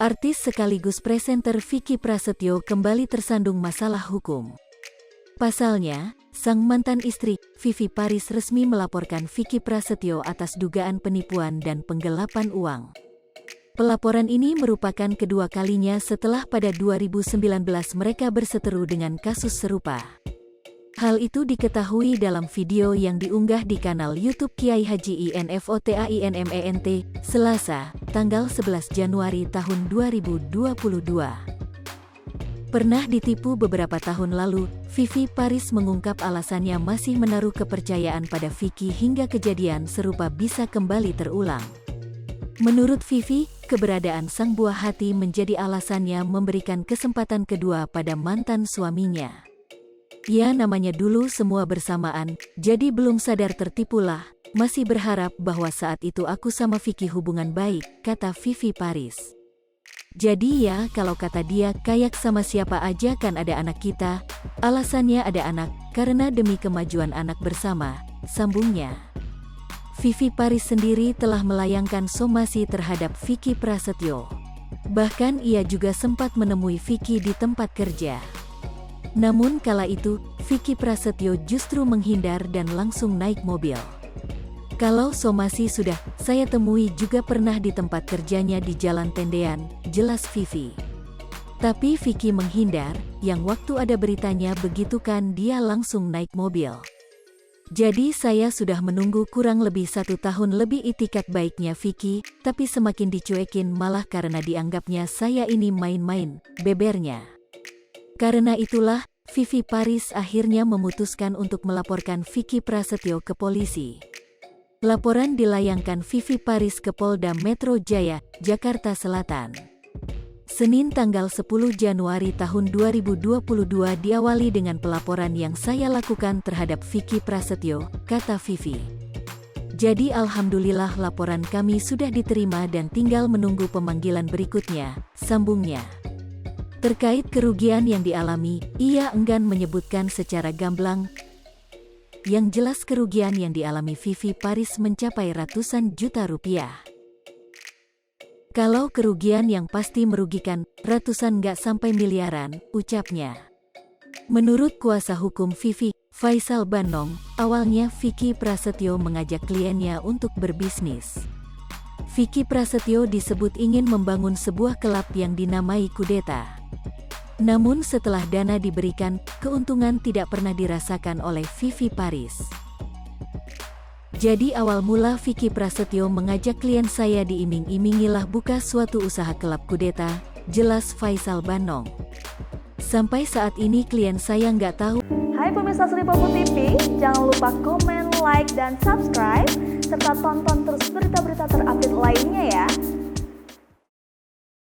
Artis sekaligus presenter Vicky Prasetyo kembali tersandung masalah hukum. Pasalnya, sang mantan istri, Vivi Paris resmi melaporkan Vicky Prasetyo atas dugaan penipuan dan penggelapan uang. Pelaporan ini merupakan kedua kalinya setelah pada 2019 mereka berseteru dengan kasus serupa. Hal itu diketahui dalam video yang diunggah di kanal YouTube Kiai Haji Infotainment, Selasa, tanggal 11 Januari tahun 2022. Pernah ditipu beberapa tahun lalu, Vivi Paris mengungkap alasannya masih menaruh kepercayaan pada Vicky hingga kejadian serupa bisa kembali terulang. Menurut Vivi, keberadaan sang buah hati menjadi alasannya memberikan kesempatan kedua pada mantan suaminya. Ya, namanya dulu semua bersamaan, jadi belum sadar tertipulah, masih berharap bahwa saat itu aku sama Vicky hubungan baik, kata Vivi Paris. Jadi ya, kalau kata dia kayak sama siapa aja kan ada anak kita, alasannya ada anak, karena demi kemajuan anak bersama, sambungnya. Vivi Paris sendiri telah melayangkan somasi terhadap Vicky Prasetyo. Bahkan ia juga sempat menemui Vicky di tempat kerja. Namun kala itu, Vicky Prasetyo justru menghindar dan langsung naik mobil. Kalau somasi sudah, saya temui juga pernah di tempat kerjanya di Jalan Tendean, jelas Vivi. Tapi Vicky menghindar, yang waktu ada beritanya begitu kan dia langsung naik mobil. Jadi saya sudah menunggu kurang lebih 1 tahun lebih itikat baiknya Vicky, tapi semakin dicuekin malah karena dianggapnya saya ini main-main, bebernya. Karena itulah, Vivi Paris akhirnya memutuskan untuk melaporkan Vicky Prasetyo ke polisi. Laporan dilayangkan Vivi Paris ke Polda Metro Jaya, Jakarta Selatan. Senin tanggal 10 Januari tahun 2022 diawali dengan pelaporan yang saya lakukan terhadap Vicky Prasetyo, kata Vivi. Jadi alhamdulillah laporan kami sudah diterima dan tinggal menunggu pemanggilan berikutnya, sambungnya. Terkait kerugian yang dialami, ia enggan menyebutkan secara gamblang. Yang jelas kerugian yang dialami Vivi Paris mencapai ratusan juta rupiah. Kalau kerugian yang pasti merugikan, ratusan nggak sampai miliaran, ucapnya. Menurut kuasa hukum Vivi, Faisal Banong, awalnya Vicky Prasetyo mengajak kliennya untuk berbisnis. Vicky Prasetyo disebut ingin membangun sebuah klub yang dinamai Kudeta. Namun setelah dana diberikan, keuntungan tidak pernah dirasakan oleh Vivi Paris. Jadi awal mula Vicky Prasetyo mengajak klien saya diiming-imingilah buka suatu usaha klub Kudeta, jelas Faisal Banong. Sampai saat ini klien saya nggak tahu. Hai pemirsa Sri Popo TV, jangan lupa komen, like, dan subscribe, serta tonton terus berita-berita terupdate lainnya ya.